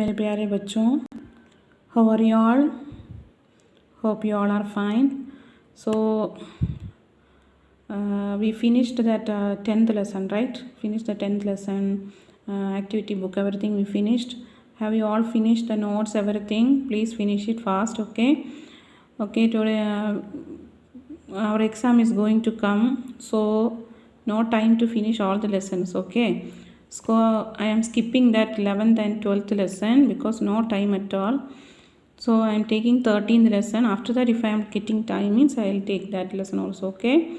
मेरे प्यारे बच्चों, how are you all? Hope you all are fine. So we finished that 10th lesson, right? Finished the 10th lesson, activity book, everything we finished. Have you all finished the notes, everything? Please finish it fast, okay? Okay, today our exam is going to come, so no time to finish all the lessons, okay? So I am skipping that 11th and 12th lesson because no time at all. So I am taking 13th lesson. After that, if I am getting time means I will take that lesson also, okay?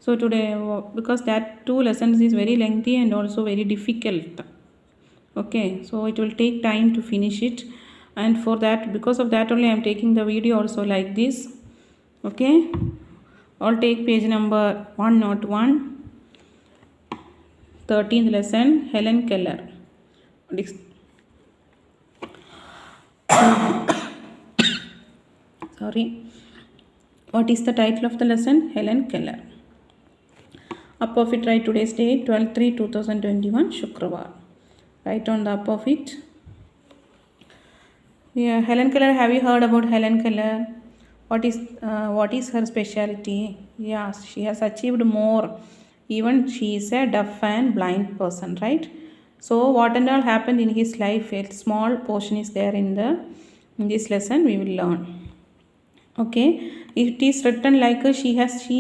So today, because that 2 lessons is very lengthy and also very difficult, okay? So it will take time to finish it, and for that, because of that only I am taking the video also like this, okay? I'll take page number 101, 13th lesson, Helen Keller. Sorry. What is the title of the lesson? Helen Keller. Up of it, write today's date, 12/3/2021, Shukravar. Write on the up of it. Yeah, Helen Keller. Have you heard about Helen Keller? What is her specialty? Yeah, she has achieved more. Even she is a deaf and blind person, right? So what and all happened in his life, a small portion is there in this lesson we will learn. Okay, it is written like she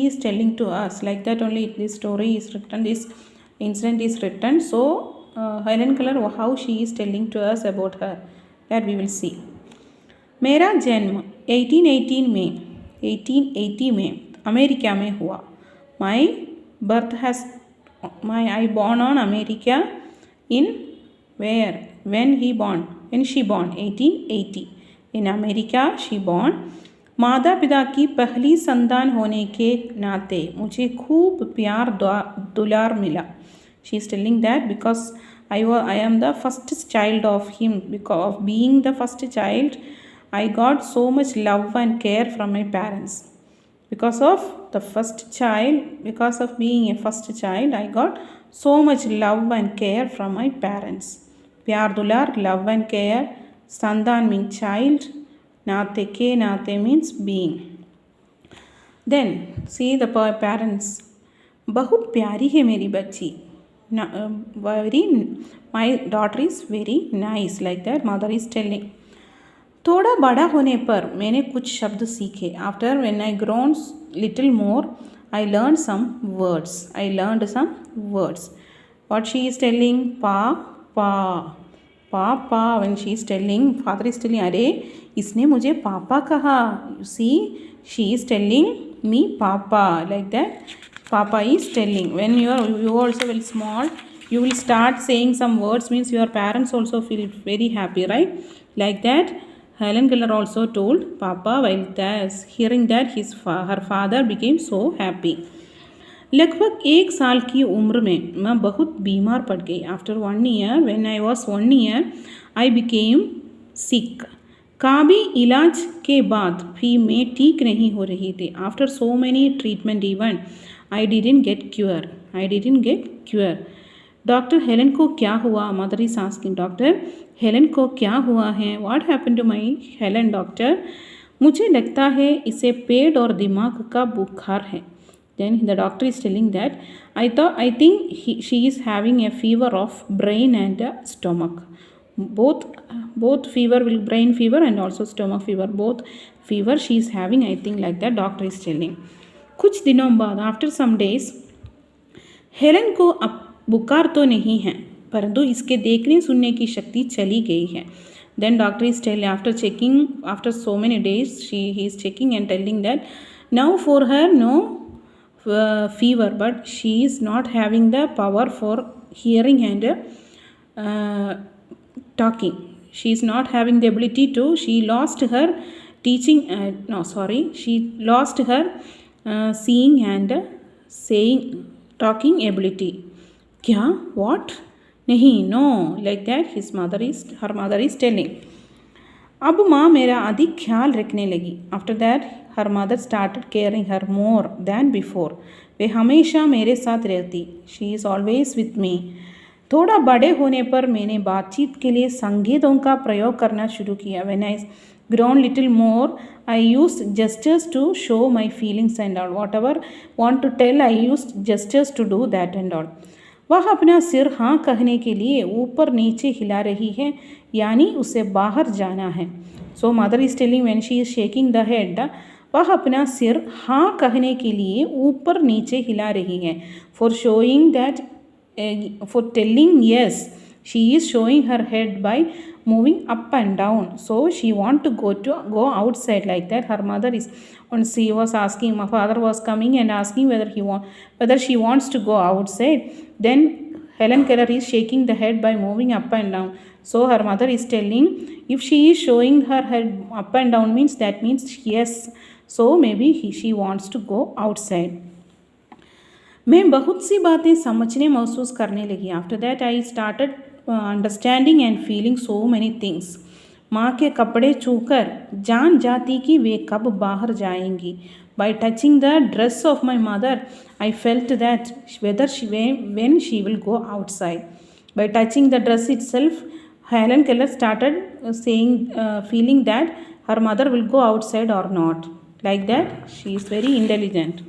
is telling to us, like that only this story is written, this incident is written. So Helen Keller, how she is telling to us about her, that we will see. मेरा जन्म 1880 में America में हुआ. My birth has I born on America in where? When she born 1880 in America she born. माता पिता की पहली संतान होने के नाते मुझे खूब प्यार दुलार मिला. She is telling that because I am the first child of him, because of being the first child I got so much love and care from my parents. Because of the first child, because of being a first child, I got so much love and care from my parents. Pyar dular, love and care. Sandan means child. Nate ke, nate means being. Then, see the parents. बहुत प्यारी है मेरी बच्ची. My daughter is very nice. Like that, mother is telling. थोड़ा बड़ा होने पर मैंने कुछ शब्द सीखे. After when I grown little more, I learned some words. What she is telling? Papa. When she is telling, father is telling, अरे इसने मुझे पापा कहा. You see, she is telling me papa. Like that, papa is telling. When you also very small, you will start saying some words, means your parents also feel very happy, right? Like that, Helen Keller also told Papa, while hearing that her father became so happy. लगभग 1 साल की उम्र में मैं बहुत बीमार पड़ गई. After 1 year, when I was 1 year, I became sick. काफ़ी इलाज के बाद भी मैं ठीक नहीं हो रही थी. After so many treatment even, I didn't get cure. Doctor Helen को क्या हुआ? Mother is asking, doctor Helen को क्या हुआ है? What happened to my Helen doctor? मुझे लगता है इसे पेट और दिमाग का बुखार है. Then the doctor is telling that I think she is having a fever of brain and stomach. both fever, will brain fever and also stomach fever, both fever she is having, I think, like that doctor is telling. कुछ दिनों बाद, after some days, Helen को अब बुखार तो नहीं है, परंतु इसके देखने सुनने की शक्ति चली गई है. Then doctor is telling, after so many days, he is checking and telling that now for her no fever, but she is not having the power for hearing and talking. She is not having the ability to, she lost her she lost her seeing and talking ability. क्या? What? नहीं, no. Like that, her mother is telling. अब माँ मेरा अधिक ख्याल रखने लगी. After that, her mother started caring her more than before. वे हमेशा मेरे साथ रहती. She is always with me. थोड़ा बड़े होने पर मैंने बातचीत के लिए संकेतों का प्रयोग करना शुरू किया. When I grown little more, I used gestures to show my feelings and all. Whatever want to tell, I used gestures to do that and all. वह अपना सिर हाँ कहने के लिए ऊपर नीचे हिला रही है, यानी उसे बाहर जाना है. So mother is telling when she is shaking the head, वह अपना सिर हाँ कहने के लिए ऊपर नीचे हिला रही है. For showing that, for telling yes, she is showing her head by moving up and down. So she want to go outside like that. Her mother is, when she was asking, my father was coming and asking whether she wants to go outside. Then Helen Keller is shaking the head by moving up and down. So her mother is telling, if she is showing her head up and down means that means yes. So maybe she wants to go outside. मैं बहुत सी बातें समझने महसूस करने लगी. After that I started understanding and feeling so many things. माँ के कपड़े छूकर जान जाती कि वे कब बाहर जाएंगी. Bye touching the dress of my mother I felt that when she will go outside. By touching the dress itself, Helen Keller started feeling that her mother will go outside or not. Like that, she is very intelligent.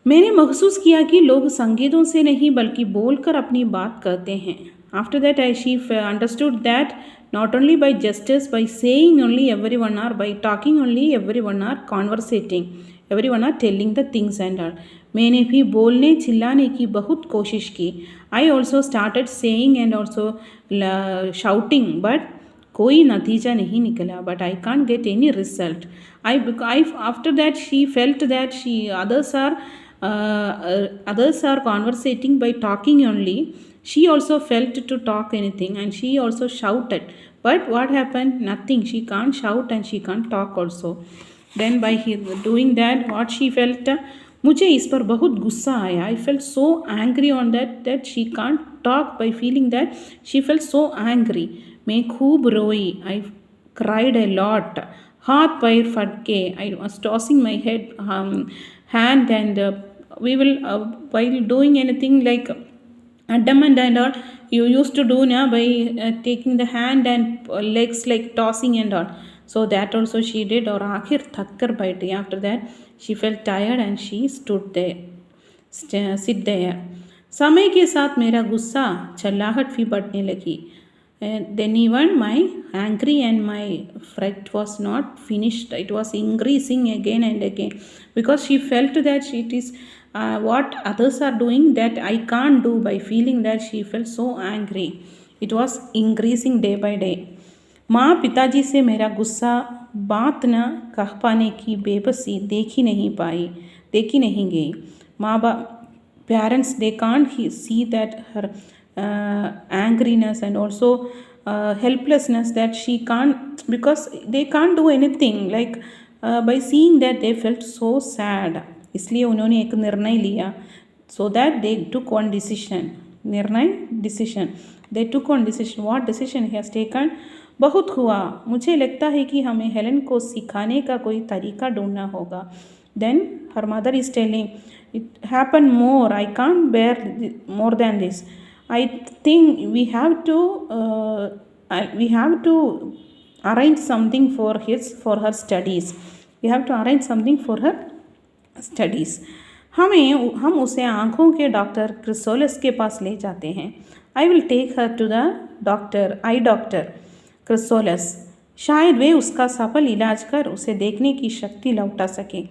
मैंने महसूस किया कि लोग संकेतों से नहीं बल्कि बोलकर अपनी बात कहते हैं. After that I she understood that not only by justice, by saying only every one are, by talking only every one are conversating, every one are telling the things and all. मैंने भी बोलने चिल्लाने की बहुत कोशिश की. I also started saying and also shouting, but कोई नतीजा नहीं निकला. But I can't get any result. I after that she felt that others are conversating by talking only. She also felt to talk anything and she also shouted. But what happened? Nothing. She can't shout and she can't talk also. Then by doing that, what she felt? मुझे इस पर बहुत गुस्सा आया. I felt so angry on that she can't talk. By feeling that she felt so angry. मैं खूब रोई. I cried a lot. हाथ पैर फटके. I was tossing my hand and while doing anything like adamant and all you used to do now by taking the hand and legs like tossing and all. So that also she did. और आखिर थक कर बैठी. After that she felt tired and she sit there. समय के साथ मेरा गुस्सा चिल्लाहट भी बढ़ने लगी. Then even my angry and my fret was not finished. It was increasing again and again because she felt that it is what others are doing that I can't do. By feeling that she felt so angry, it was increasing day by day. माँ पिताजी से मेरा गुस्सा बात न कह पाने की बेबसी देखी नहीं गई. माँ बाप parents, they can't see that her angriness and also helplessness, that she can't, because they can't do anything. Like by seeing that they felt so sad. इसलिए उन्होंने एक निर्णय लिया. So that they took one decision. decision. They took one decision. What decision he has taken? बहुत हुआ. मुझे लगता है कि हमें हेलन को सिखाने का कोई तरीका ढूंढना होगा. Then her mother is telling, it happened more. I can't bear more than this. I think we have to arrange something for her studies. We have to arrange something for her studies. हम उसे आँखों के doctor क्रिसोलस के पास ले जाते हैं. I will take her to the eye doctor क्रिसोलस. शायद वे उसका सफल इलाज कर उसे देखने की शक्ति लौटा सके.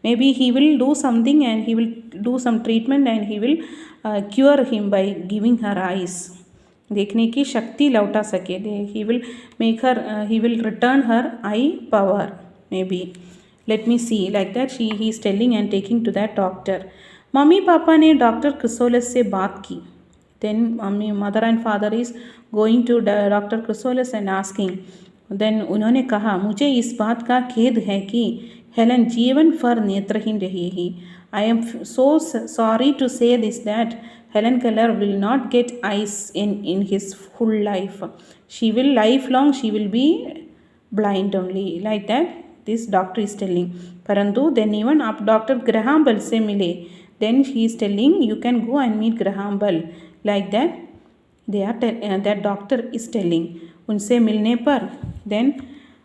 Maybe he will do something and he will do some treatment and he will cure him by giving her eyes. देखने की शक्ति लौटा सके. He will return her eye power. Maybe. Let me see. Like that he is telling and taking to that doctor. Mummy papa ने doctor क्रिसोलस से बात की. Then mother and father is going to doctor क्रिसोलस and asking. Then उन्होंने कहा, मुझे इस बात का खेद है कि हेलन जीवन भर नेत्रहीन रहेगी. I am so sorry to say this that Helen Keller will not get eyes in his full life. She will be blind only. Like that this doctor is telling. परंतु then even आप doctor Graham bell से मिले. Then he is telling you can go and meet Graham Bell. Like that that doctor is telling. उनसे मिलने पर then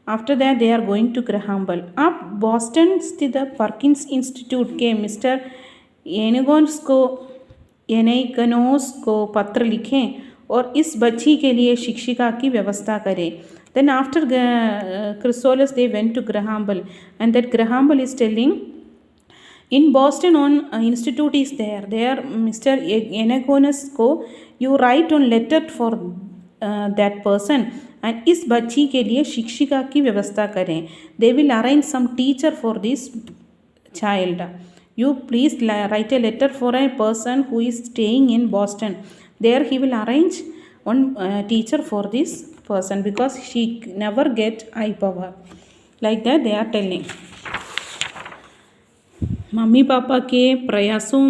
after that they are going to Graham Bell. आप Boston स्थित Perkins institute के mister एनेगनोस को पत्र लिखें और इस बच्ची के लिए शिक्षिका की व्यवस्था करें. Then after Chrysalis they went to Graham Bell, and that Graham Bell is telling in Boston on institute is there. There Mr. Enegonus को you write on letter for that person and इस बच्ची के लिए शिक्षिका की व्यवस्था करें. They will arrange some teacher for this child. You please write a letter for a person who is staying in Boston. There he will arrange one teacher for this person because she never get eye power. Like that they are telling. Mummy papa के प्रयासों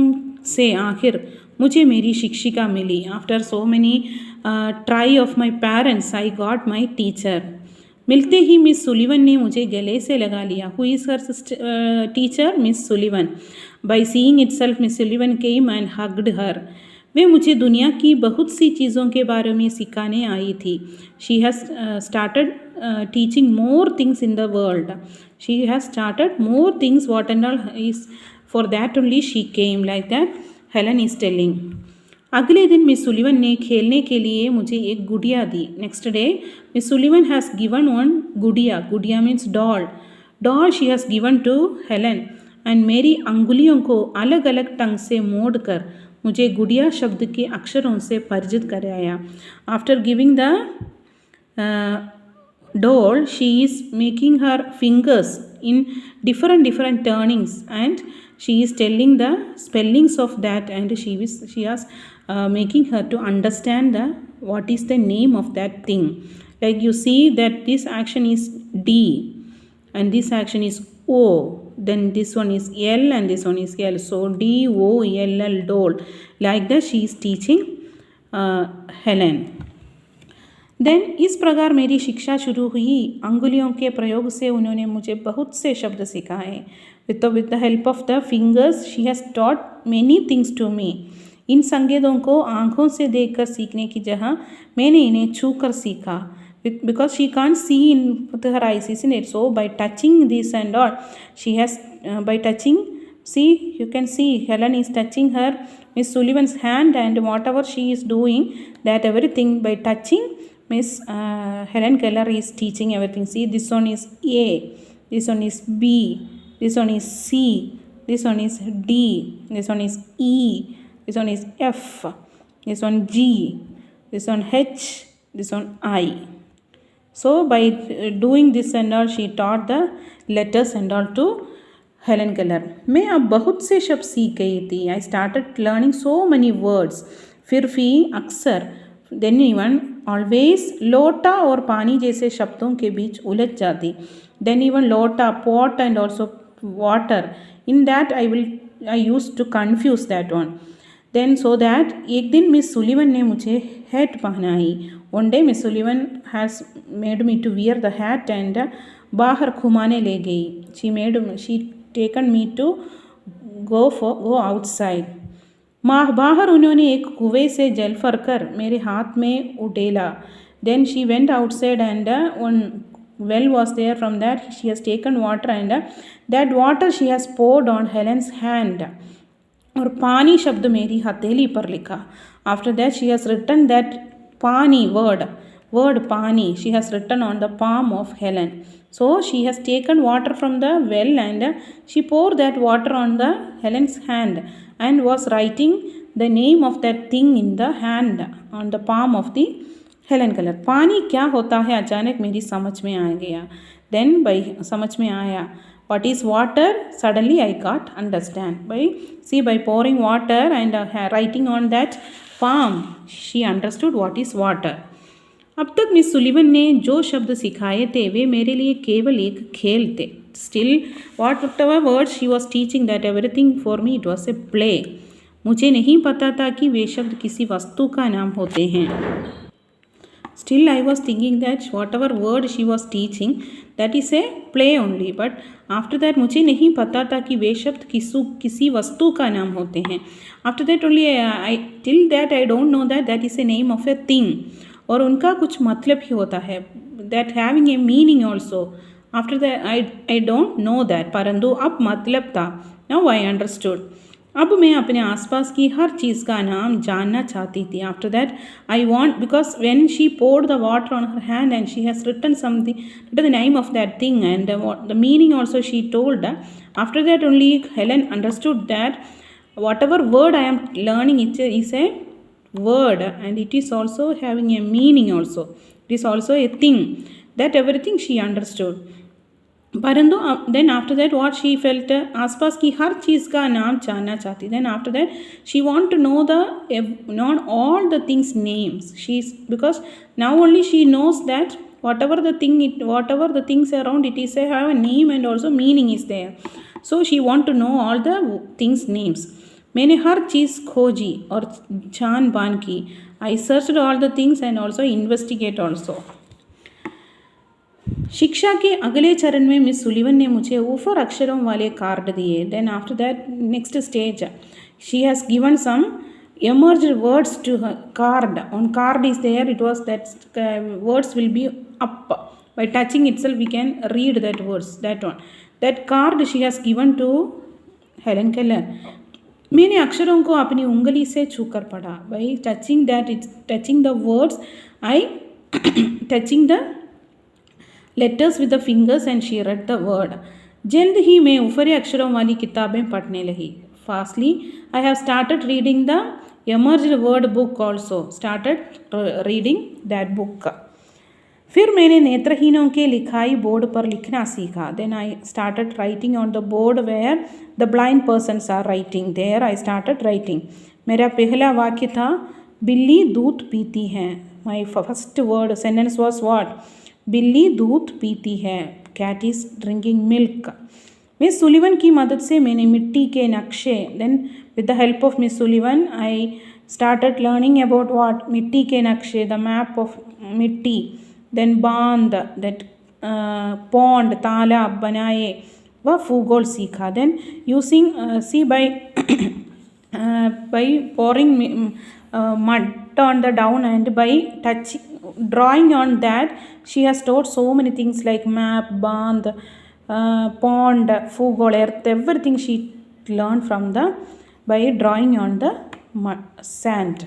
से आखिर मुझे मेरी शिक्षिका मिली. After so many try of my parents I got my teacher. मिलते ही मिस सुलिवन ने मुझे गले से लगा लिया. Who is her teacher? Miss Sullivan. By seeing itself Miss Sullivan came and hugged her. वे मुझे दुनिया की बहुत सी चीज़ों के बारे में सिखाने आई थी. She has started teaching more things in the world. She has started more things what and all is for that only she came. Like that Helen is telling. अगले दिन मिस सुलिवन ने खेलने के लिए मुझे एक गुड़िया दी. Next day Miss Sullivan has given one gudiya. Gudiya means doll. Doll she has given to Helen and मेरी अंगुलियों को अलग अलग ढंग से मोड़ कर मुझे गुड़िया शब्द के अक्षरों से परिचित कराया. After giving the doll she is making her fingers in different turnings and she is telling the spellings of that and she is making her to understand the what is the name of that thing. Like you see that this action is D and this action is O, then this one is L and this one is L, so DOLL doll. Like that she is teaching Helen. Then इस प्रकार मेरी शिक्षा शुरू हुई. अंगुलियों के प्रयोग से उन्होंने मुझे बहुत से शब्द सिखाए. With the help of the fingers she has taught many things to me. इन संकेतों को आँखों से देखकर सीखने की जगह मैंने इन्हें छू कर सीखा. Because she can't see in with her eyes in it. So bye touching this and all she has bye touching see you can see Helen is touching her Miss Sullivan's hand and whatever she is doing that everything by touching Miss Helen Keller is teaching everything. See, this one is A, this one is B, this one is C, this one is D, this one is E, this one is F, this one G, this one H, this one I. So by doing this and all she taught the letters and all to Helen Keller. मैं अब बहुत से शब्द सीख गई थी. I started learning so many words. फिर भी अक्सर then even always लोटा और पानी जैसे शब्दों के बीच उलझ जाती. then even लोटा pot and also water in that I used to confuse that one. then so that एक दिन मिस सुलिवन ने मुझे hat पहनाई. one day miss Sullivan has made me to wear the hat and बाहर घुमाने ले गई. she taken me to go outside. बाहर उन्होंने एक कुएं से जल भरकर मेरे हाथ में उड़ेला. then she went outside and one well was there. from that she has taken water and that water she has poured on Helen's hand. और पानी शब्द मेरी हथेली पर लिखा. after that she has written that पानी word पानी she has written on the palm of Helen. So she has taken water from the well and she poured that water on the Helen's hand and was writing the name of that thing in the hand on the palm of the Helen Keller. पानी क्या होता है अचानक मेरी समझ में आ गया. then by समझ में आया what is water, suddenly I got understand. by pouring water and writing on that palm she understood what is water. अब तक मिस सुलिवन ने जो शब्द सिखाए थे वे मेरे लिए केवल एक खेल थे. Still whatever words she was teaching that everything for me it was a play. मुझे नहीं पता था कि वे शब्द किसी वस्तु का नाम होते हैं. Still I was thinking that whatever word she was teaching, that is a play only. But after that मुझे नहीं पता था कि वे शब्द किसी वस्तु का नाम होते हैं. After that only till that I don't know that is a name of a thing. और उनका कुछ मतलब ही होता है, that having a meaning also. After that I don't know that, परंतु अब मतलब था. Now I understood. अब मैं अपने आसपास की हर चीज़ का नाम जानना चाहती थी. After that I want, because when she poured the water on her hand and she has written something, written the name of that thing and the meaning also she told. After that only Helen understood that whatever word I am learning, it is a word and it is also having a meaning also. It is also a thing. That everything she understood. परंतु then after that what she felt, आसपास की हर चीज़ का नाम जानना चाहती. Then after that she want to know not all the things names. She because now only she knows that whatever the things around it is have a name and also meaning is there. So she want to know all the things names. मैंने हर चीज़ खोजी और छान बान की. I searched all the things and also investigate also. शिक्षा के अगले चरण में मिस सुलिवन ने मुझे ऊपर अक्षरों वाले कार्ड दिए. Then after that next stage she has given some emerged words to her card. On card is there, it was that words will be up. By touching itself we can read that words, that one. That card she has given to Helen Keller. मैंने अक्षरों को अपनी उंगली से छूकर पढ़ा. By touching that, it's touching the words, I touching the letters with the fingers and she read the word. जल्द ही मैं ऊपरी अक्षरों वाली किताबें पढ़ने लगी. Fastly I have started reading the emerged word book also. Started reading that book. फिर मैंने नेत्रहीनों के लिखाई बोर्ड पर लिखना सीखा. Then I started writing on the board where the blind persons are writing. There I started writing. मेरा पहला वाक्य था बिल्ली दूध पीती है. My first word sentence was what? बिल्ली दूध पीती है. Cat is drinking milk. Miss Sullivan की मदद से मैंने मिट्टी के नक्शे, then with the help of Miss Sullivan I started learning about what, मिट्टी के नक्शे, द मैप ऑफ मिट्टी, देन बांध, दैट पॉन्ड, तालाब बनाए, वह भूगोल सीखा. Then using see by pouring mud on the down and by drawing on that she has taught so many things like map, band, pond, भूगोल, earth, everything she learned from the by drawing on the sand.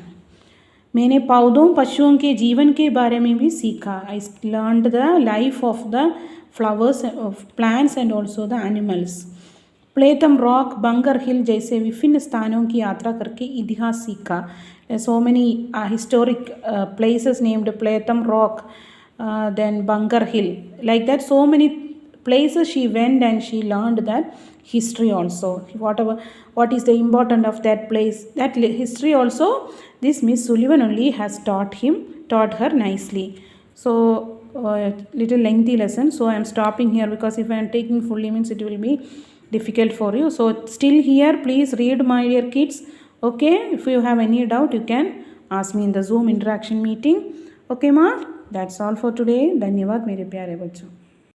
मैंने पौधों पशुओं के जीवन के बारे में भी सीखा. I learned the life of the flowers, of plants and also the animals. प्लेथम रॉक, बंगर हिल जैसे विभिन्न स्थानों की यात्रा करके इतिहास सीखा. So many historic places named Platham Rock, then Bunker Hill, like that. So many places she went and she learned that history also. What is the importance of that place? That history also, this Miss Sullivan only has taught her nicely. So little lengthy lesson. So I am stopping here because if I am taking fully means it will be difficult for you. So still here, please read, my dear kids. Okay, if you have any doubt you can ask me in the Zoom interaction meeting. Okay ma, that's all for today. धन्यवाद मेरे प्यारे बच्चों.